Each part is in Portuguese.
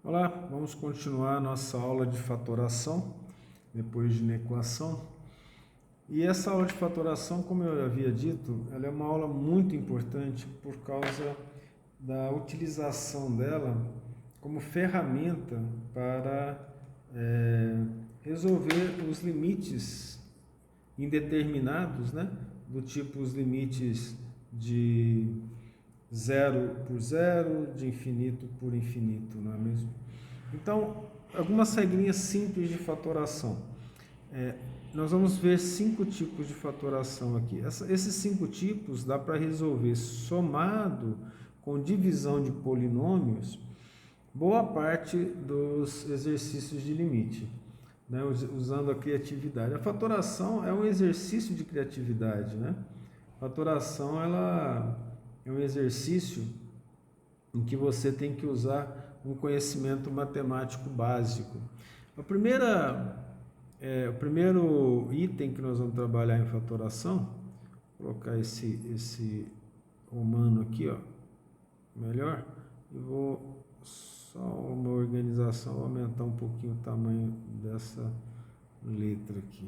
Olá, vamos continuar a nossa aula de fatoração, depois de inequação. E essa aula de fatoração, como eu havia dito, ela é uma aula muito importante por causa da utilização dela como ferramenta para resolver os limites indeterminados, né? Do tipo os limites de zero por zero, de infinito por infinito, não é mesmo? Então, algumas regrinhas simples de fatoração. Nós vamos ver 5 tipos de fatoração aqui. Esses 5 tipos dá para resolver somado com divisão de polinômios boa parte dos exercícios de limite, né? Usando a criatividade. A fatoração é um exercício de criatividade, né? A fatoração ela é um exercício em que você tem que usar um conhecimento matemático básico. O primeiro item que nós vamos trabalhar em fatoração, vou colocar esse romano aqui, ó, melhor, e vou só uma organização, vou aumentar um pouquinho o tamanho dessa letra aqui.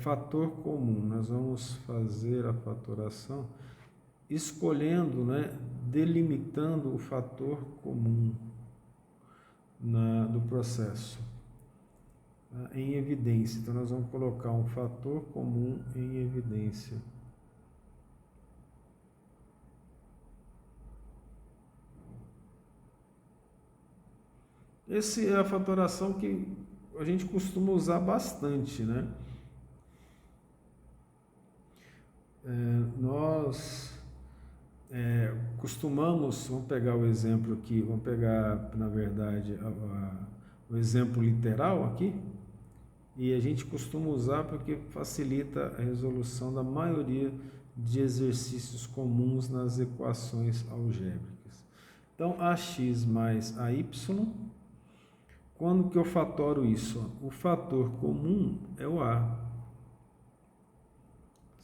Fator comum, nós vamos fazer a fatoração escolhendo, né, delimitando o fator comum do processo, né, em evidência. Então, nós vamos colocar um fator comum em evidência. Essa é a fatoração que a gente costuma usar bastante, né? Nós costumamos, vamos pegar o exemplo aqui, vamos pegar, na verdade, o exemplo literal aqui, e a gente costuma usar porque facilita a resolução da maioria de exercícios comuns nas equações algébricas. Então, ax mais ay, quando que eu fatoro isso? O fator comum é o a,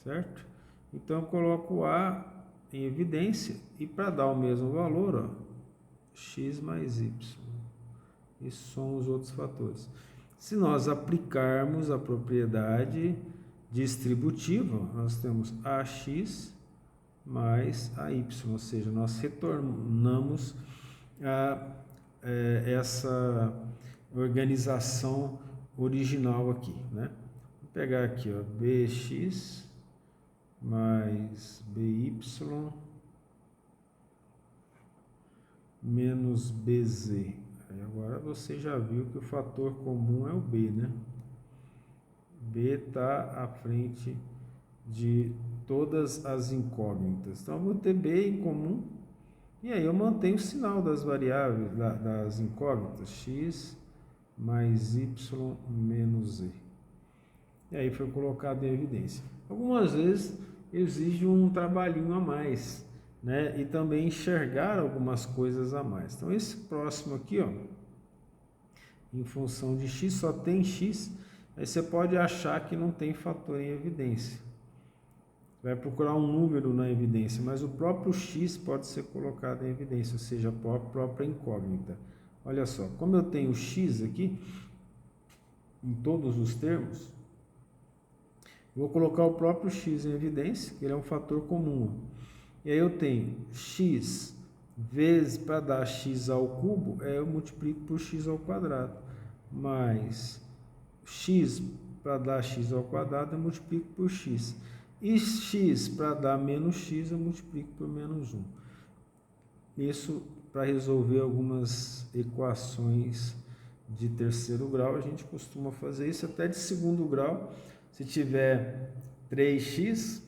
certo? Então, eu coloco o a em evidência e para dar o mesmo valor, ó, x mais y. Isso são os outros fatores. Se nós aplicarmos a propriedade distributiva, nós temos ax mais ay, ou seja, nós retornamos a essa organização original aqui, né? Vou pegar aqui, ó, bx mais by menos bz. Aí agora você já viu que o fator comum é o b, né? B está à frente de todas as incógnitas. Então, eu vou ter b em comum e aí eu mantenho o sinal das variáveis, das incógnitas, x mais y menos z. E aí foi colocado em evidência. Algumas vezes exige um trabalhinho a mais, né? E também enxergar algumas coisas a mais. Então, esse próximo aqui, ó, em função de x, só tem x, aí você pode achar que não tem fator em evidência. Vai procurar um número na evidência, mas o próprio x pode ser colocado em evidência, ou seja, a própria incógnita. Olha só, como eu tenho x aqui, em todos os termos, vou colocar o próprio x em evidência, que ele é um fator comum. E aí eu tenho x vezes, para dar x ao cubo, eu multiplico por x ao quadrado, mais x para dar x ao quadrado, eu multiplico por x. E x para dar menos x, eu multiplico por menos 1. Isso para resolver algumas equações de terceiro grau, a gente costuma fazer isso até de segundo grau. Se tiver 3x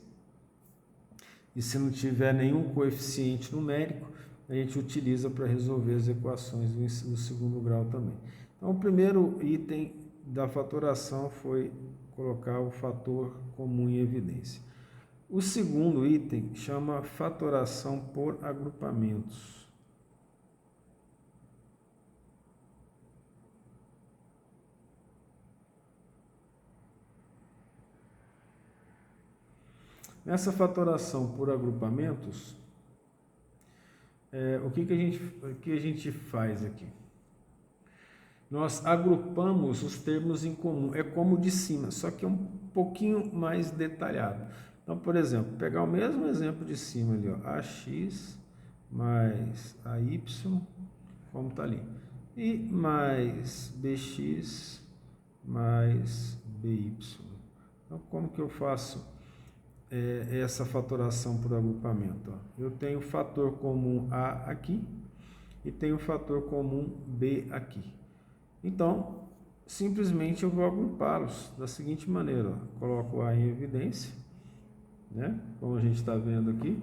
e se não tiver nenhum coeficiente numérico, a gente utiliza para resolver as equações do segundo grau também. Então, o primeiro item da fatoração foi colocar o fator comum em evidência. O segundo item chama fatoração por agrupamentos. Nessa fatoração por agrupamentos, o que a gente faz aqui? Nós agrupamos os termos em comum, é como o de cima, só que é um pouquinho mais detalhado. Então, por exemplo, pegar o mesmo exemplo de cima ali, ó, AX mais AY, como está ali, e mais BX mais BY. Então, como que eu faço essa fatoração por agrupamento? Ó, eu tenho o fator comum A aqui e tenho o fator comum B aqui. Então, simplesmente eu vou agrupá-los da seguinte maneira, ó. Coloco A em evidência, né? Como a gente está vendo aqui,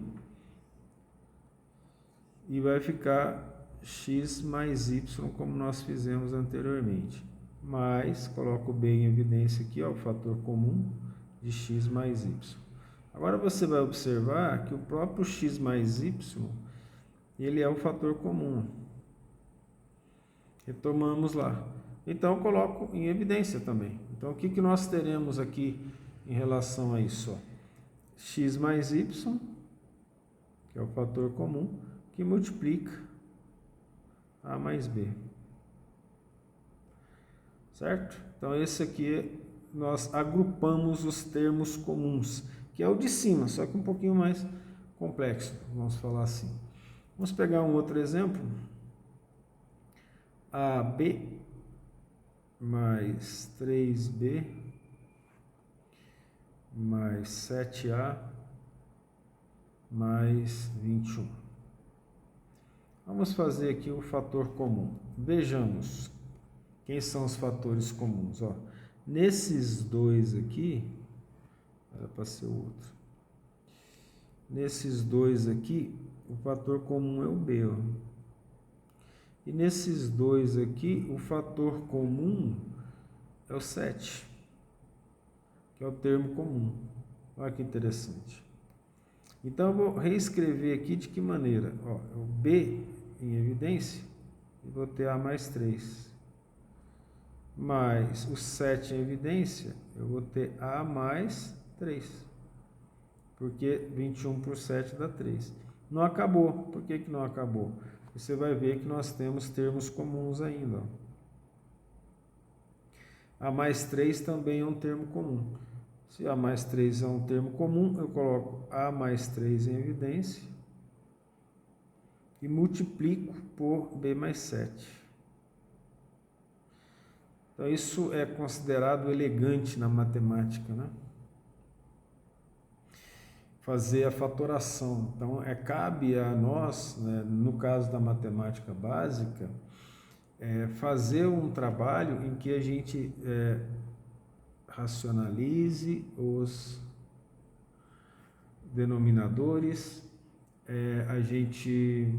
e vai ficar x mais y, como nós fizemos anteriormente. Mas, coloco B em evidência aqui, ó, o fator comum de x mais y. Agora você vai observar que o próprio x mais y, ele é o fator comum. Retomamos lá. Então, eu coloco em evidência também. Então, o que, que nós teremos aqui em relação a isso? Ó? X mais y, que é o fator comum, que multiplica A mais B. Certo? Então, esse aqui nós agrupamos os termos comuns, que é o de cima, só que um pouquinho mais complexo, vamos falar assim. Vamos pegar um outro exemplo. AB mais 3B mais 7A mais 21. Vamos fazer aqui o fator comum. Vejamos quem são os fatores comuns. Ó, nesses dois aqui, era para ser o outro. Nesses dois aqui, o fator comum é o B. Ó. E nesses dois aqui, o fator comum é o 7, que é o termo comum. Olha que interessante. Então, eu vou reescrever aqui de que maneira? Ó, o B em evidência, e vou ter A mais 3. Mais o 7 em evidência, eu vou ter A mais 3. Porque 21 por 7 dá 3. Não acabou. Por que que não acabou? Você vai ver que nós temos termos comuns ainda. A mais 3 também é um termo comum. Se A mais 3 é um termo comum, eu coloco A mais 3 em evidência e multiplico por B mais 7. Então, isso é considerado elegante na matemática, né? Fazer a fatoração. Então, cabe a nós, né, no caso da matemática básica, fazer um trabalho em que a gente racionalize os denominadores, a gente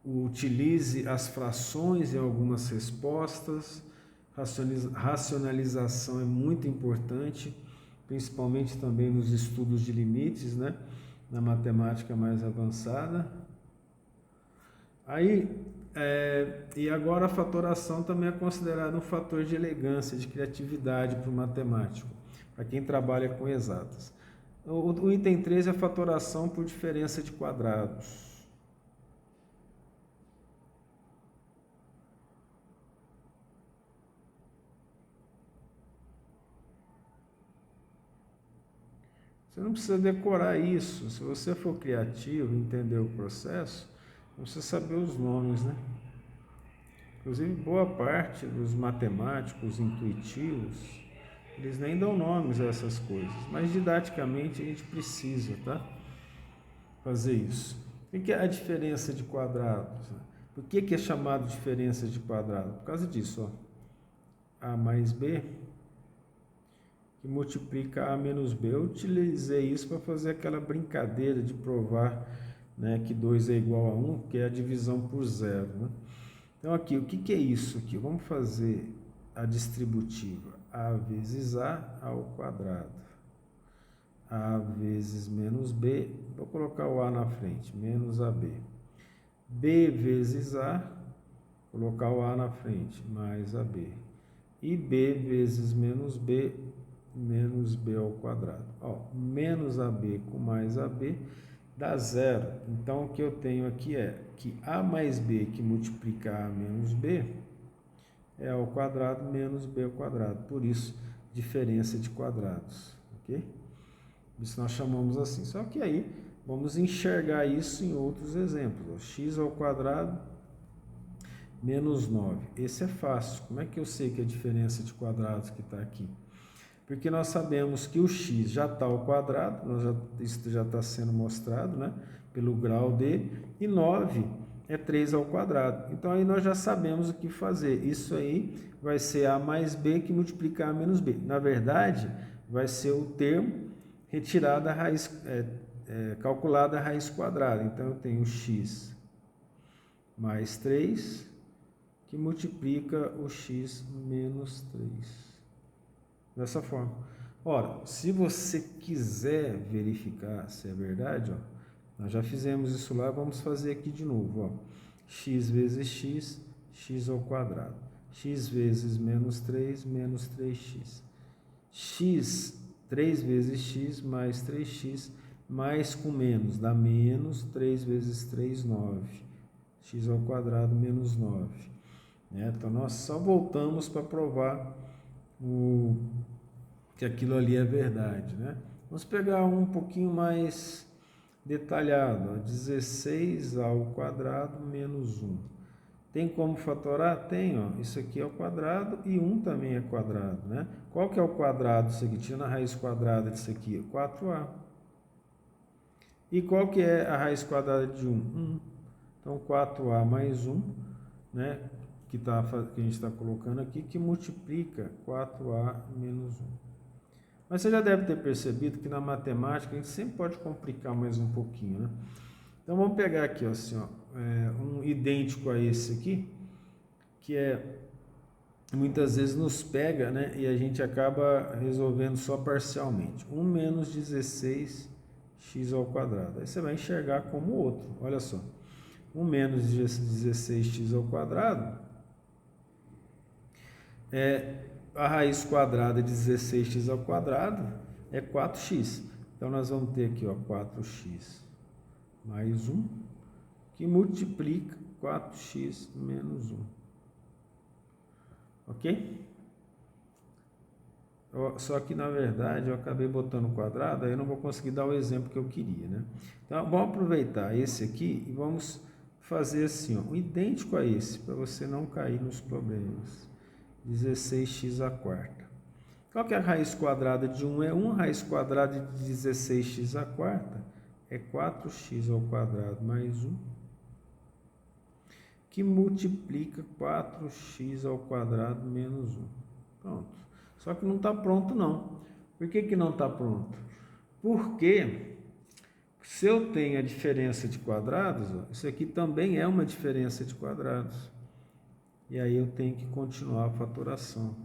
utilize as frações em algumas respostas. Racionalização é muito importante, principalmente também nos estudos de limites, né? Na matemática mais avançada. E agora a fatoração também é considerada um fator de elegância, de criatividade para o matemático, para quem trabalha com exatas. O item 3 é a fatoração por diferença de quadrados. Você não precisa decorar isso. Se você for criativo, entender o processo, você saber os nomes, né? Inclusive, boa parte dos matemáticos intuitivos, eles nem dão nomes a essas coisas, mas didaticamente a gente precisa, tá? Fazer isso. O que é a diferença de quadrados? Por que é chamado diferença de quadrado? Por causa disso, ó. A mais B, que multiplica A menos B. Eu utilizei isso para fazer aquela brincadeira de provar, né, que 2 é igual a 1, que é a divisão por zero, né? Então, aqui, o que é isso aqui? Vamos fazer a distributiva. A vezes A ao quadrado. A vezes menos B. Vou colocar o A na frente. Menos AB. B vezes A. Colocar o A na frente. Mais AB. E B vezes menos B. Menos B ao quadrado. Ó, menos AB com mais AB dá zero. Então, o que eu tenho aqui é que a mais b que multiplica a menos b é a ao quadrado menos b ao quadrado. Por isso, diferença de quadrados. Ok? Isso nós chamamos assim. Só que aí, vamos enxergar isso em outros exemplos. X ao quadrado menos 9. Esse é fácil. Como é que eu sei que a diferença de quadrados que está aqui? Porque nós sabemos que o x já está ao quadrado, isso já está sendo mostrado, né, pelo grau dele, e 9 é 3 ao quadrado. Então, aí nós já sabemos o que fazer. Isso aí vai ser a mais b que multiplica a menos b. Na verdade, vai ser o termo retirado da raiz, calculada a raiz quadrada. Então, eu tenho x mais 3, que multiplica o x menos 3. Dessa forma. Ora, se você quiser verificar se é verdade, ó, nós já fizemos isso lá, vamos fazer aqui de novo. Ó. X vezes x, x ao quadrado. X vezes menos 3, menos 3x. X, 3 vezes x mais 3x, mais com menos, dá menos 3 vezes 3, 9. X ao quadrado menos 9. Então, nós só voltamos para provar que aquilo ali é verdade, né? Vamos pegar um pouquinho mais detalhado, ó, 16 ao quadrado menos 1. Tem como fatorar? Tem, ó. Isso aqui é o quadrado e 1 também é quadrado, né? Qual que é o quadrado disso aqui? Tirando a raiz quadrada disso aqui, 4a. E qual que é a raiz quadrada de 1? 1. Então, 4a mais 1, né? Que a gente está colocando aqui, que multiplica 4a menos 1. Mas você já deve ter percebido que na matemática a gente sempre pode complicar mais um pouquinho, né? Então vamos pegar aqui, ó, assim, ó, um idêntico a esse aqui, que muitas vezes nos pega, né? E a gente acaba resolvendo só parcialmente. 1 menos 16x ao quadrado. Aí você vai enxergar como outro, olha só. 1 menos 16x ao quadrado a raiz quadrada de 16x ao quadrado é 4x. Então, nós vamos ter aqui, ó, 4x mais 1, que multiplica 4x menos 1. Ok? Só que, na verdade, eu acabei botando quadrado, aí eu não vou conseguir dar o exemplo que eu queria, né? Então, vamos aproveitar esse aqui e vamos fazer assim, ó, um idêntico a esse, para você não cair nos problemas. 16x à quarta. Qual que é a raiz quadrada de 1? É 1, a raiz quadrada de 16x à quarta é 4x ao quadrado mais 1, que multiplica 4x ao quadrado menos 1. Pronto. Só que não está pronto, não. Por que não está pronto? Porque se eu tenho a diferença de quadrados, ó, isso aqui também é uma diferença de quadrados. E aí eu tenho que continuar a fatoração.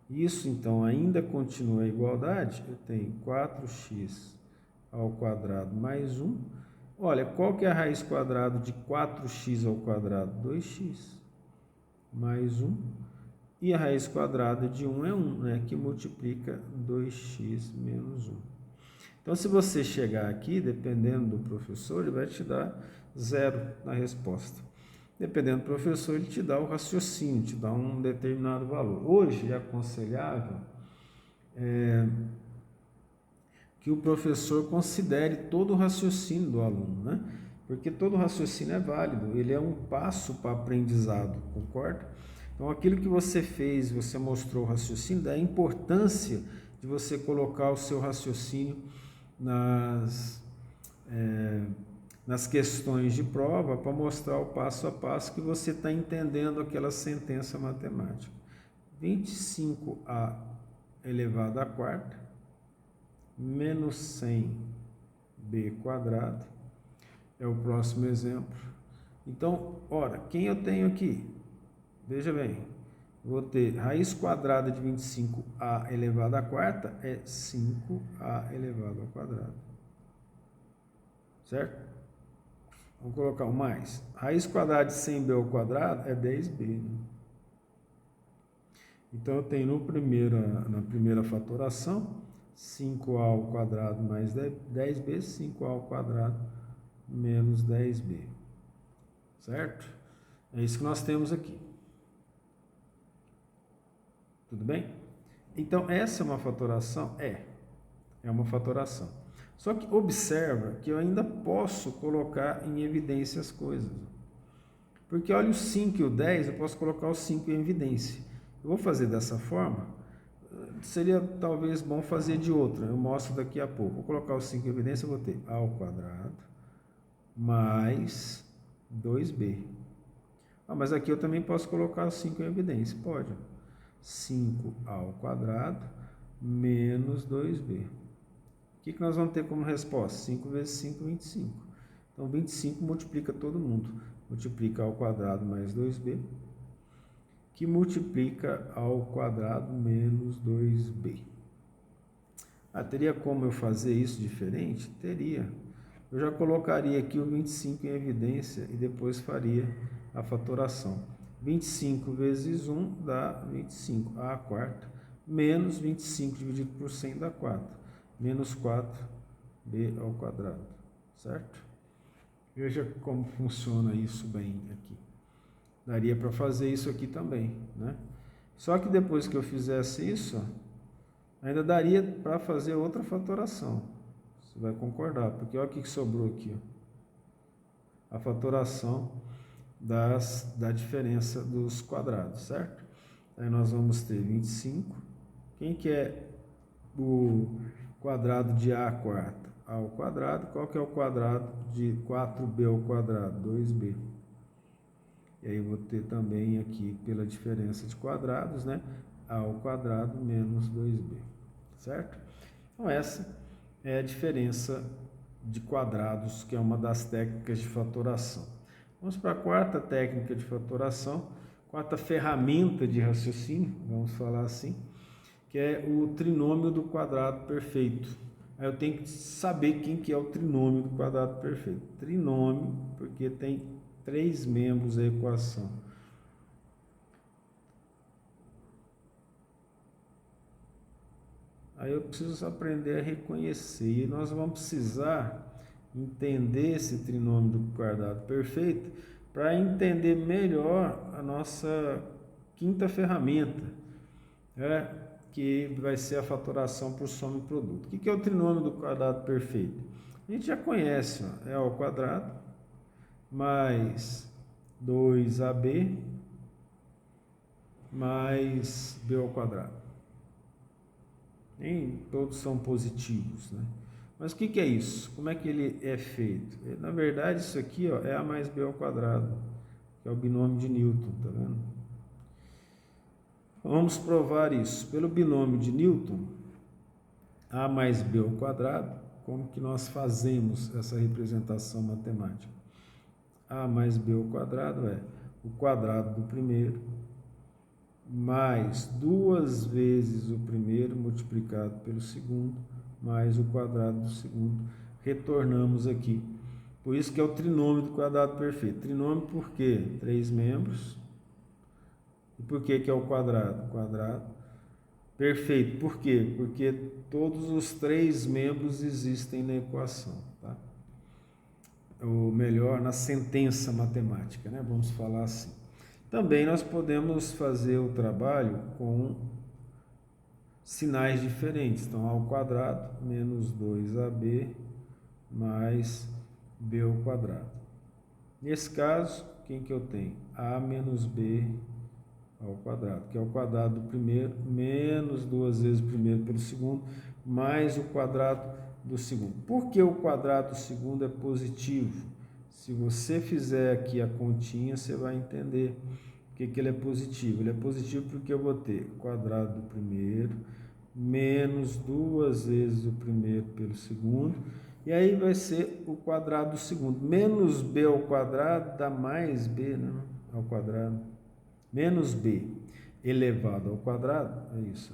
Isso, então, ainda continua a igualdade. Eu tenho 4x ao quadrado mais 1. Olha, qual que é a raiz quadrada de 4x ao quadrado? 2x mais 1. E a raiz quadrada de 1 é 1, né? Que multiplica 2x menos 1. Então, se você chegar aqui, dependendo do professor, ele vai te dar 0 na resposta. Dependendo do professor, ele te dá o raciocínio, te dá um determinado valor. Hoje é aconselhável que o professor considere todo o raciocínio do aluno, né? Porque todo raciocínio é válido, ele é um passo para aprendizado, concorda? Então, aquilo que você fez, você mostrou o raciocínio, da importância de você colocar o seu raciocínio nas questões de prova para mostrar o passo a passo que você está entendendo aquela sentença matemática. 25a elevado à quarta menos 100b quadrado é o próximo exemplo. Então, ora, quem eu tenho aqui? Veja bem, vou ter raiz quadrada de 25a elevado à quarta é 5a elevado ao quadrado. Certo? Vamos colocar o mais. Raiz quadrada de 100b ao quadrado é 10b. Né? Então, eu tenho na primeira fatoração 5a ao quadrado mais 10b, 5a ao quadrado menos 10b. Certo? É isso que nós temos aqui. Tudo bem? Então, essa é uma fatoração? É uma fatoração. Só que observa que eu ainda posso colocar em evidência as coisas. Porque olha o 5 e o 10, eu posso colocar o 5 em evidência. Eu vou fazer dessa forma, seria talvez bom fazer de outra, eu mostro daqui a pouco. Vou colocar o 5 em evidência, eu vou ter a ao quadrado mais 2b. Mas aqui eu também posso colocar o 5 em evidência, pode. 5 ao quadrado menos 2b. O que nós vamos ter como resposta? 5 vezes 5, 25. Então, 25 multiplica todo mundo. Multiplica ao quadrado mais 2b, que multiplica ao quadrado menos 2b. Teria como eu fazer isso diferente? Teria. Eu já colocaria aqui o 25 em evidência e depois faria a fatoração. 25 vezes 1 dá 25, a quarta, menos 25 dividido por 100 dá 4, menos 4b ao quadrado, certo? Veja como funciona isso bem aqui. Daria para fazer isso aqui também, né? Só que depois que eu fizesse isso, ainda daria para fazer outra fatoração. Você vai concordar, porque olha o que sobrou aqui. Ó. A fatoração da diferença dos quadrados, certo? Aí nós vamos ter 25. Quem que é o quadrado de a quarta? A ao quadrado. Qual que é o quadrado de 4b ao quadrado? 2b. E aí eu vou ter também aqui, pela diferença de quadrados, né? A ao quadrado menos 2b. Certo? Então essa é a diferença de quadrados, que é uma das técnicas de fatoração. Vamos para a quarta técnica de fatoração, quarta ferramenta de raciocínio, vamos falar assim, que é o trinômio do quadrado perfeito. Aí eu tenho que saber quem que é o trinômio do quadrado perfeito. Trinômio, porque tem 3 membros a equação. Aí eu preciso aprender a reconhecer, e nós vamos precisar entender esse trinômio do quadrado perfeito para entender melhor a nossa quinta ferramenta, que vai ser a fatoração por soma e produto. O que é o trinômio do quadrado perfeito? A gente já conhece, é ao quadrado mais 2ab mais b ao quadrado. Nem todos são positivos, né? Mas o que é isso? Como é que ele é feito? Na verdade, isso aqui é a mais b ao quadrado, que é o binômio de Newton, tá vendo? Vamos provar isso. Pelo binômio de Newton, a mais b ao quadrado, como que nós fazemos essa representação matemática? A mais b ao quadrado é o quadrado do primeiro mais 2 vezes o primeiro multiplicado pelo segundo, mais o quadrado do segundo. Retornamos aqui. Por isso que é o trinômio do quadrado perfeito. Trinômio por quê? 3 membros. E por que é o quadrado? Quadrado perfeito. Por quê? Porque todos os 3 membros existem na equação. Tá? Ou melhor, na sentença matemática, né? Vamos falar assim. Também nós podemos fazer o trabalho com sinais diferentes. Então, a ao quadrado menos 2ab mais b ao quadrado. Nesse caso, quem que eu tenho? A menos b ao quadrado, que é o quadrado do primeiro, menos 2 vezes o primeiro pelo segundo, mais o quadrado do segundo. Por que o quadrado do segundo é positivo? Se você fizer aqui a continha, você vai entender por que ele é positivo. Ele é positivo porque eu vou ter o quadrado do primeiro, menos 2 vezes o primeiro pelo segundo, e aí vai ser o quadrado do segundo. Menos b ao quadrado dá mais b, né, ao quadrado. Menos b elevado ao quadrado, é isso.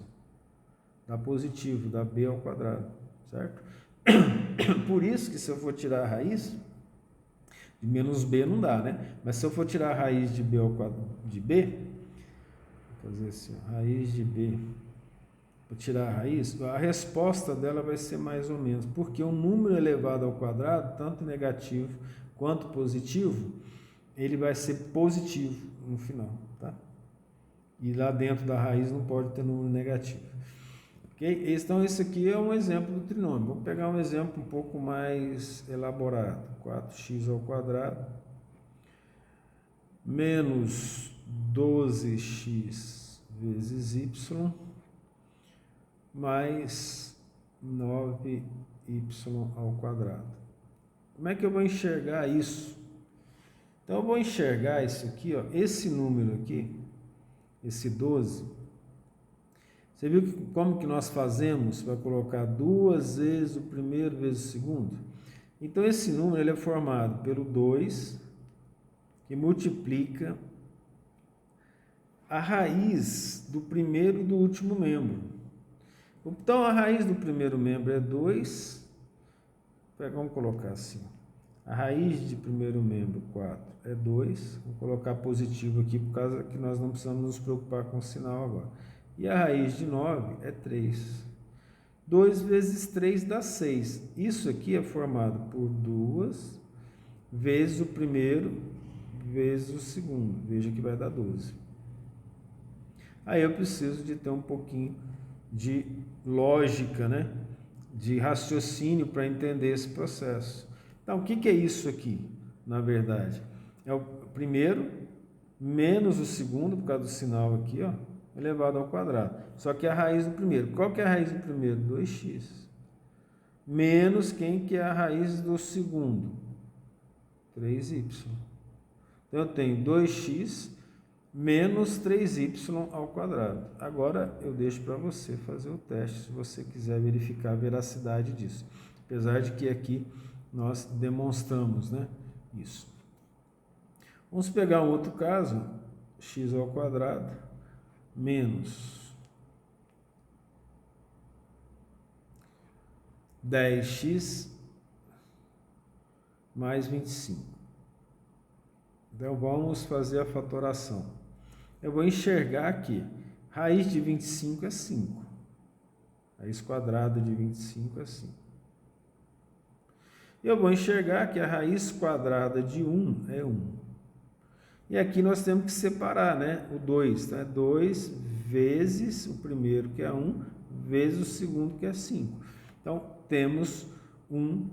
Dá positivo, dá b ao quadrado, certo? Por isso que se eu for tirar a raiz, de menos b não dá, né? Mas se eu for tirar a raiz de b ao quadrado, de b, vou fazer assim, raiz de b para tirar a raiz, a resposta dela vai ser mais ou menos, porque um número elevado ao quadrado, tanto negativo quanto positivo, ele vai ser positivo no final, tá? E lá dentro da raiz não pode ter número negativo. Ok? Então, esse aqui é um exemplo do trinômio. Vamos pegar um exemplo um pouco mais elaborado. 4x ao quadrado menos 12x vezes y mais 9y ao quadrado. Como é que eu vou enxergar isso? Então, eu vou enxergar isso aqui, ó, esse número aqui, esse 12. Você viu como que nós fazemos para colocar duas vezes o primeiro vezes o segundo? Então, esse número ele é formado pelo 2, que multiplica a raiz do primeiro e do último membro. Então, a raiz do primeiro membro é 2. Vamos colocar assim. A raiz de primeiro membro, 4, é 2. Vou colocar positivo aqui, por causa que nós não precisamos nos preocupar com o sinal agora. E a raiz de 9 é 3. 2 vezes 3 dá 6. Isso aqui é formado por 2 vezes o primeiro vezes o segundo. Veja que vai dar 12. Aí eu preciso de ter um pouquinho de lógica, né? De raciocínio para entender esse processo. Então, o que é isso aqui, na verdade? É o primeiro menos o segundo, por causa do sinal aqui, ó, elevado ao quadrado. Só que a raiz do primeiro. Qual que é a raiz do primeiro? 2x. Menos quem que é a raiz do segundo? 3y. Então, eu tenho 2x menos 3y ao quadrado. Agora, eu deixo para você fazer o teste, se você quiser verificar a veracidade disso. Apesar de que aqui nós demonstramos, né, isso. Vamos pegar um outro caso, x ao quadrado menos 10x mais 25. Então, vamos fazer a fatoração. Eu vou enxergar aqui, raiz de 25 é 5. Raiz quadrada de 25 é 5. Eu vou enxergar que a raiz quadrada de 1 é 1. E aqui nós temos que separar, né? O 2, tá? 2 vezes o primeiro, que é 1, vezes o segundo, que é 5. Então, temos um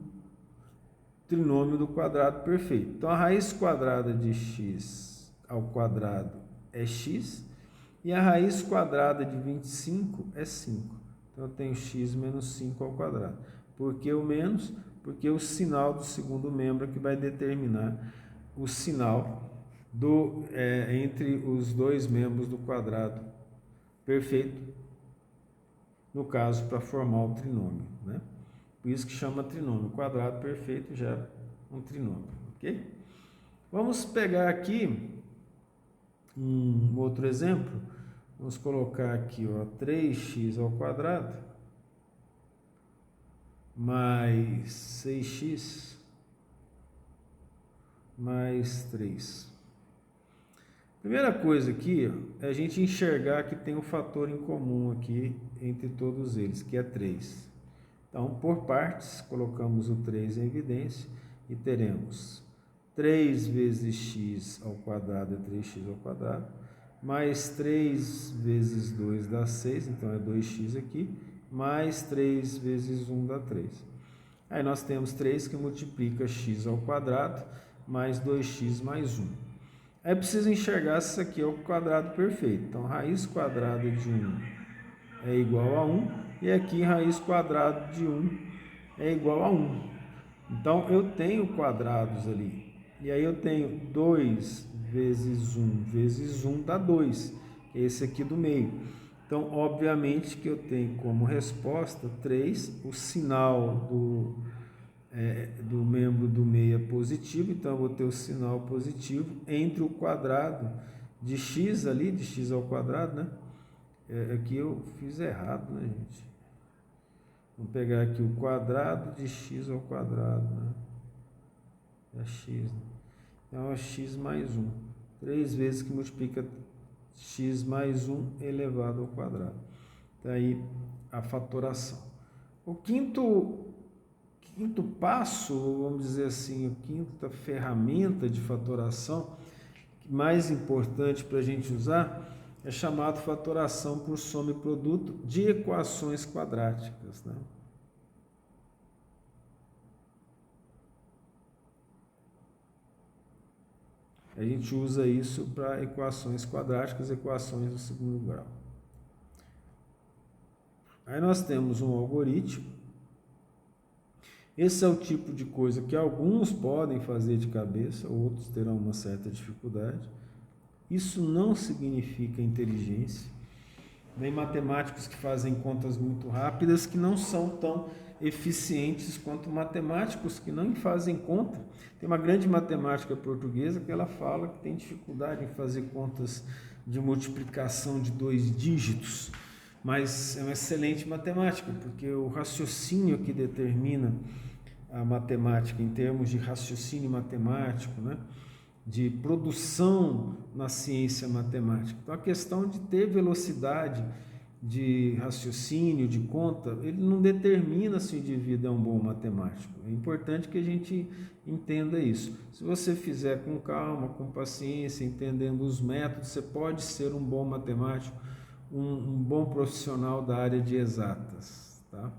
trinômio do quadrado perfeito. Então, a raiz quadrada de x ao quadrado é x, e a raiz quadrada de 25 é 5. Então, eu tenho x menos 5 ao quadrado. Por que o menos? Porque o sinal do segundo membro é que vai determinar o sinal entre os dois membros do quadrado perfeito, no caso, para formar o trinômio, né? Por isso que chama trinômio. Quadrado perfeito gera um trinômio, ok? Vamos pegar aqui um outro exemplo. Vamos colocar aqui, ó, 3x ao quadrado mais 6x mais 3. Primeira coisa aqui é a gente enxergar que tem um fator em comum aqui entre todos eles, que é 3. Então, por partes, colocamos o 3 em evidência e teremos 3 vezes x ao quadrado é 3x ao quadrado, mais 3 vezes 2 dá 6, então é 2x aqui, mais 3 vezes 1 dá 3. Aí nós temos 3 que multiplica x ao quadrado, mais 2x mais 1. Aí preciso enxergar se isso aqui é o quadrado perfeito. Então, raiz quadrada de 1 é igual a 1, e aqui raiz quadrada de 1 é igual a 1. Então, eu tenho quadrados ali. E aí eu tenho 2 vezes 1 dá 2, que é esse aqui do meio. Então, obviamente que eu tenho como resposta 3, o sinal do membro do meio é positivo, então eu vou ter o sinal positivo entre o quadrado de x ali, de x ao quadrado, né? Aqui eu fiz errado, né, gente? Vamos pegar aqui o quadrado de x ao quadrado, né? É x, né? Então é x mais 1. 3 vezes que multiplica x mais 1 elevado ao quadrado. Daí a fatoração. O quinto passo, vamos dizer assim, a quinta ferramenta de fatoração mais importante para a gente usar é chamado fatoração por soma e produto de equações quadráticas, né? A gente usa isso para equações quadráticas, equações do segundo grau. Aí nós temos um algoritmo. Esse é o tipo de coisa que alguns podem fazer de cabeça, outros terão uma certa dificuldade. Isso não significa inteligência. Tem matemáticos que fazem contas muito rápidas que não são tão eficientes quanto matemáticos que não fazem conta. Tem uma grande matemática portuguesa que ela fala que tem dificuldade em fazer contas de multiplicação de 2 dígitos, mas é uma excelente matemática, porque o raciocínio que determina a matemática em termos de raciocínio matemático, né? De produção na ciência matemática. Então, a questão de ter velocidade de raciocínio, de conta, ele não determina se o indivíduo é um bom matemático. É importante que a gente entenda isso. Se você fizer com calma, com paciência, entendendo os métodos, você pode ser um bom matemático, um bom profissional da área de exatas, tá?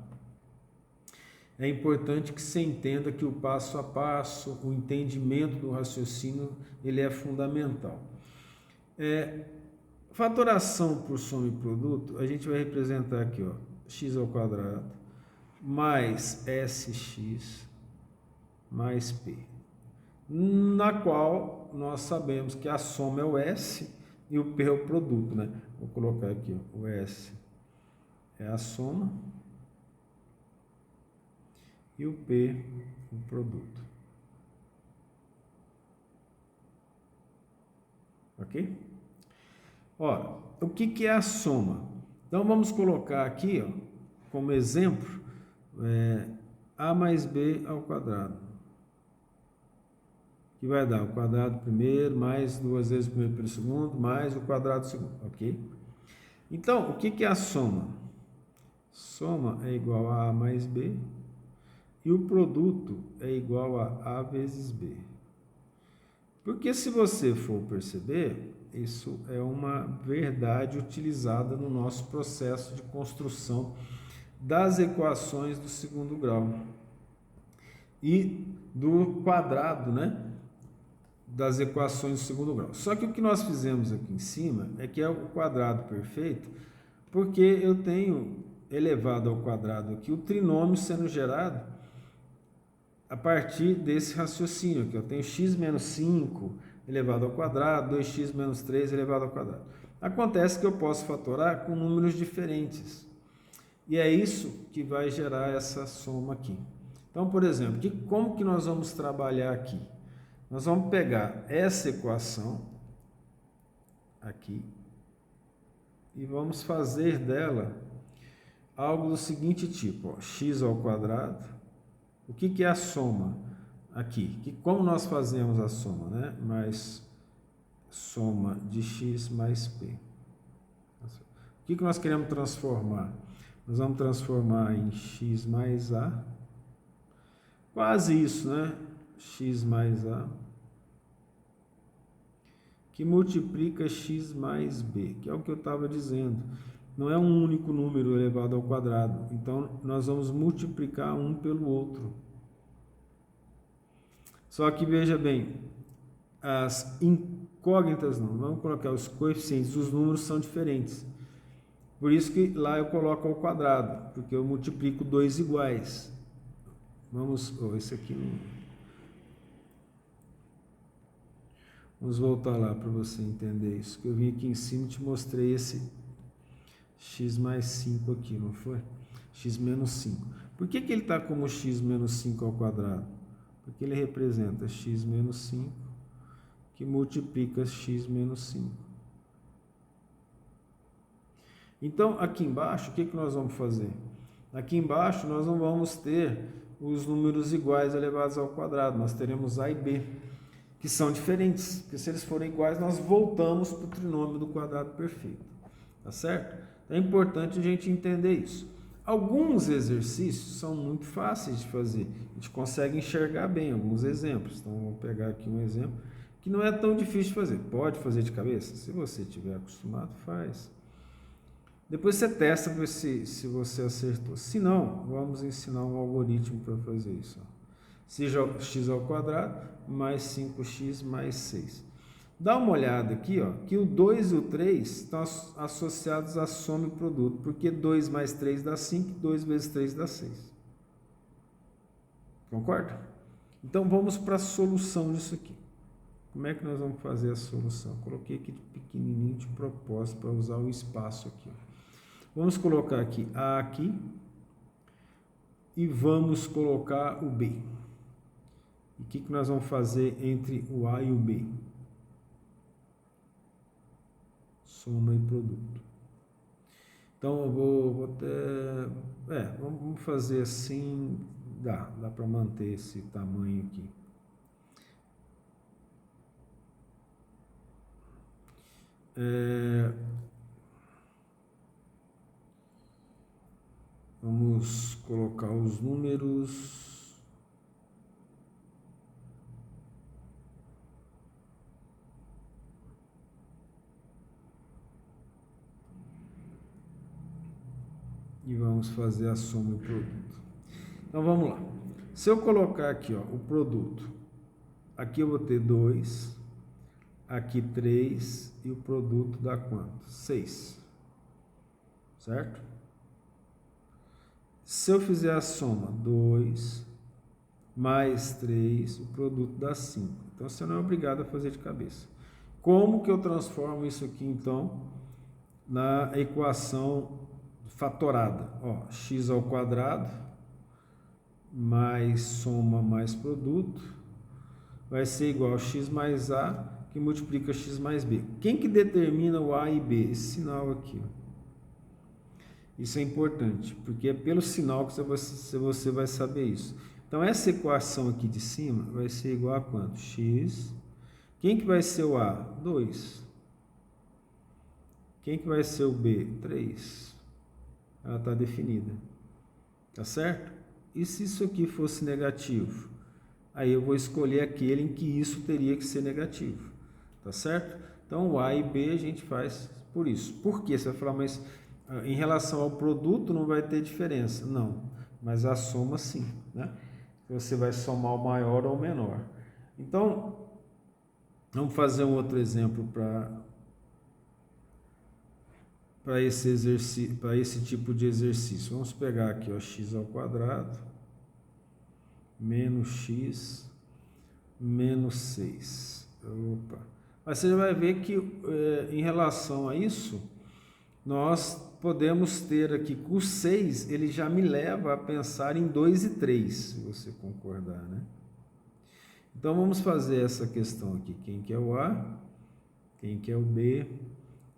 É importante que você entenda que o passo a passo, o entendimento do raciocínio, ele é fundamental. Fatoração por soma e produto, a gente vai representar aqui, ó, x ao quadrado mais sx mais p, na qual nós sabemos que a soma é o s e o p é o produto, né? Vou colocar aqui, ó, o s é a soma e o P, o produto. Ok? Ora, o que é a soma? Então, vamos colocar aqui, ó, como exemplo, A mais B ao quadrado. Que vai dar o quadrado primeiro, mais 2 vezes o primeiro pelo segundo, mais o quadrado do segundo. Ok? Então, o que é a soma? Soma é igual a A mais B. E o produto é igual a A vezes B. Porque se você for perceber, isso é uma verdade utilizada no nosso processo de construção das equações do segundo grau. E do quadrado, né? Das equações do segundo grau. Só que o que nós fizemos aqui em cima é que é o quadrado perfeito, porque eu tenho elevado ao quadrado aqui o trinômio sendo gerado a partir desse raciocínio aqui. Eu tenho x menos 5 elevado ao quadrado, 2x menos 3 elevado ao quadrado. Acontece que eu posso fatorar com números diferentes. E é isso que vai gerar essa soma aqui. Então, por exemplo, como que nós vamos trabalhar aqui? Nós vamos pegar essa equação aqui e vamos fazer dela algo do seguinte tipo, ó, x ao quadrado. O que é a soma aqui? Como nós fazemos a soma, né? Mais soma de x mais p. O que nós queremos transformar? Nós vamos transformar em x mais a. Quase isso, né? X mais a. Que multiplica x mais b, que é o que eu estava dizendo. Não é um único número elevado ao quadrado. Então, nós vamos multiplicar um pelo outro. Só que, veja bem, as incógnitas não. Vamos colocar os coeficientes, os números são diferentes. Por isso que lá eu coloco ao quadrado, porque eu multiplico 2 iguais. Vamos, esse aqui não... Vamos voltar lá para você entender isso. Que eu vim aqui em cima e te mostrei esse x mais 5 aqui, não foi? X menos 5. Por que ele está como x menos 5 ao quadrado? Porque ele representa x menos 5, que multiplica x menos 5. Então, aqui embaixo, o que nós vamos fazer? Aqui embaixo, nós não vamos ter os números iguais elevados ao quadrado. Nós teremos a e b, que são diferentes. Porque se eles forem iguais, nós voltamos para o trinômio do quadrado perfeito. Tá certo? É importante a gente entender isso. Alguns exercícios são muito fáceis de fazer, a gente consegue enxergar bem alguns exemplos. Então, vou pegar aqui um exemplo que não é tão difícil de fazer. Pode fazer de cabeça? Se você estiver acostumado, faz. Depois você testa para ver se você acertou. Se não, vamos ensinar um algoritmo para fazer isso. X ao quadrado mais 5x mais 6. Dá uma olhada aqui, ó, que o 2 e o 3 estão associados à soma e produto, porque 2 mais 3 dá 5, 2 vezes 3 dá 6. Concorda? Então, vamos para a solução disso aqui. Como é que nós vamos fazer a solução? Coloquei aqui de pequenininho de propósito para usar o espaço aqui. Vamos colocar aqui A aqui e vamos colocar o B. E o que nós vamos fazer entre o A e o B? Soma e produto. Então, eu vou até... vamos fazer assim, dá para manter esse tamanho aqui. Vamos colocar os números... E vamos fazer a soma e o produto. Então, vamos lá. Se eu colocar aqui, ó, o produto, aqui eu vou ter 2, aqui 3, e o produto dá quanto? 6. Certo? Se eu fizer a soma, 2 mais 3, o produto dá 5. Então, você não é obrigado a fazer de cabeça. Como que eu transformo isso aqui, então, na equação fatorada? Ó, x ao quadrado mais soma mais produto vai ser igual a x mais a, que multiplica x mais b. Quem que determina o a e b? Esse sinal aqui, ó. Isso é importante, porque é pelo sinal que você vai saber isso. Então, essa equação aqui de cima vai ser igual a quanto? X. Quem que vai ser o a? 2. Quem que vai ser o b? 3. Ela está definida. Tá certo? E se isso aqui fosse negativo? Aí eu vou escolher aquele em que isso teria que ser negativo. Tá certo? Então, o a e b a gente faz por isso. Por quê? Você vai falar, mas em relação ao produto não vai ter diferença. Não, mas a soma sim, né? Você vai somar o maior ou o menor. Então, vamos fazer um outro exemplo para esse exercício, para esse tipo de exercício. Vamos pegar aqui, ó, x ao quadrado menos x menos 6. Opa. Mas você vai ver que em relação a isso, nós podemos ter aqui que o 6, ele já me leva a pensar em 2 e 3, se você concordar, né? Então, vamos fazer essa questão aqui. Quem que é o A? Quem que é o B?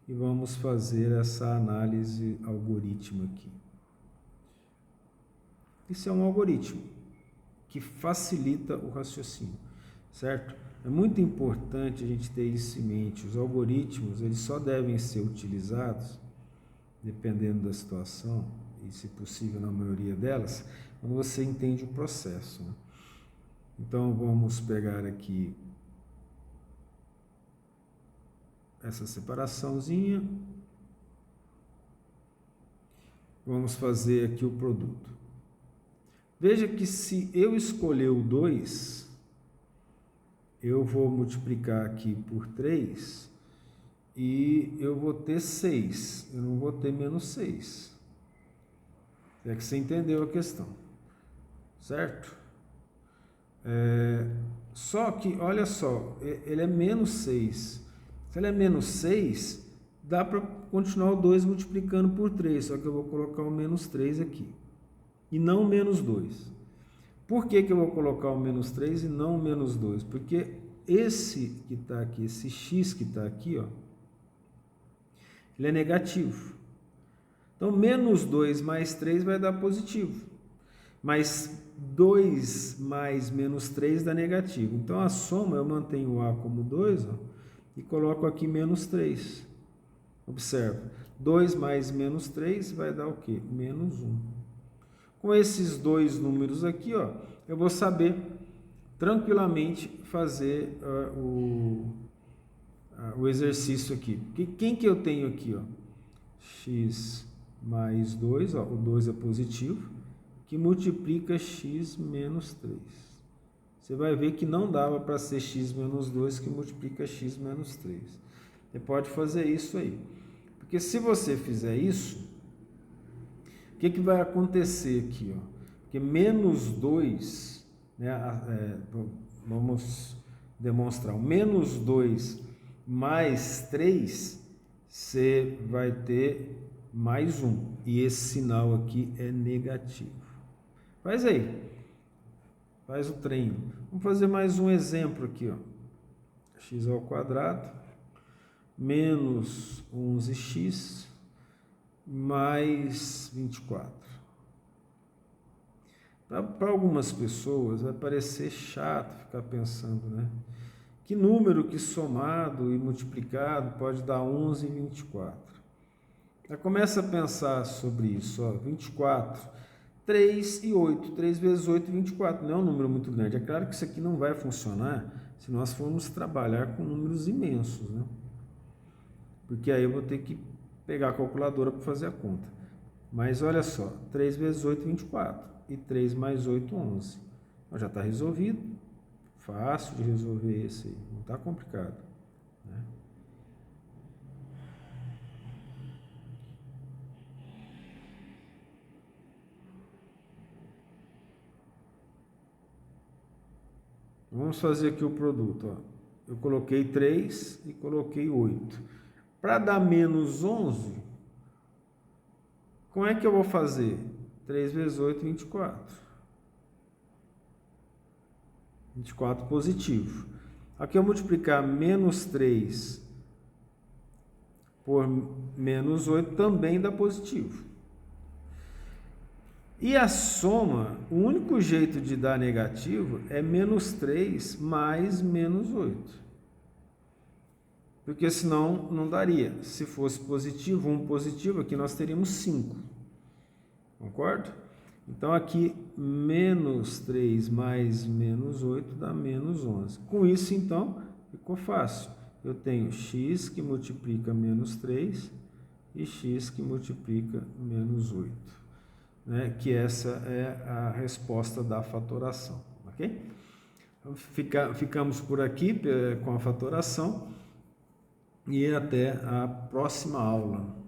E vamos fazer essa análise algoritmo aqui. Isso é um algoritmo que facilita o raciocínio, certo? É muito importante a gente ter isso em mente. Os algoritmos, eles só devem ser utilizados, dependendo da situação, e se possível na maioria delas, quando você entende o processo, né? Então, vamos pegar aqui essa separaçãozinha. Vamos fazer aqui o produto. Veja que se eu escolher o 2, eu vou multiplicar aqui por 3 e eu vou ter 6. Eu não vou ter menos 6. É que você entendeu a questão, certo? Só que, olha só, ele é menos 6. Se ele é menos 6, dá para continuar o 2 multiplicando por 3, só que eu vou colocar o menos 3 aqui, e não o menos 2. Por que que eu vou colocar o menos 3 e não o menos 2? Porque esse que está aqui, esse x que está aqui, ó, ele é negativo. Então, menos 2 mais 3 vai dar positivo. Mas 2 mais menos 3 dá negativo. Então, a soma, eu mantenho o a como 2, ó, e coloco aqui menos 3. Observa, 2 mais menos 3 vai dar o quê? Menos 1. Com esses dois números aqui, ó, eu vou saber tranquilamente fazer o exercício aqui. Quem que eu tenho aqui? Ó? X mais 2, ó, o 2 é positivo, que multiplica x menos 3. Você vai ver que não dava para ser x menos 2 que multiplica x menos 3. Você pode fazer isso aí. Porque se você fizer isso, o que vai acontecer aqui? Ó? Porque menos 2, né, vamos demonstrar, o menos 2 mais 3, você vai ter mais 1. E esse sinal aqui é negativo. Faz aí. Faz o treino. Vamos fazer mais um exemplo aqui, ó. X ao quadrado menos 11x mais 24. Para algumas pessoas vai parecer chato ficar pensando, né? Que número que somado e multiplicado pode dar 11 e 24? Já começa a pensar sobre isso, ó. 24, 3 e 8. 3 vezes 8, 24. Não é um número muito grande. É claro que isso aqui não vai funcionar se nós formos trabalhar com números imensos, né? Porque aí eu vou ter que pegar a calculadora para fazer a conta. Mas olha só, 3 vezes 8, 24. E 3 mais 8, 11. Então, já está resolvido. Fácil de resolver esse aí. Não está complicado, né? Vamos fazer aqui o produto. Ó. Eu coloquei 3 e coloquei 8. Para dar menos 11, como é que eu vou fazer? 3 vezes 8, 24. 24 positivo. Aqui eu multiplicar menos 3 por menos 8 também dá positivo. E a soma, o único jeito de dar negativo é menos 3 mais menos 8. Porque senão não daria. Se fosse positivo, 1 positivo, aqui nós teríamos 5. Concorda? Então aqui, menos 3 mais menos 8 dá menos 11. Com isso, então, ficou fácil. Eu tenho x que multiplica menos 3 e x que multiplica menos 8. Né? Que essa é a resposta da fatoração. Ok? Ficamos por aqui com a fatoração. E até a próxima aula.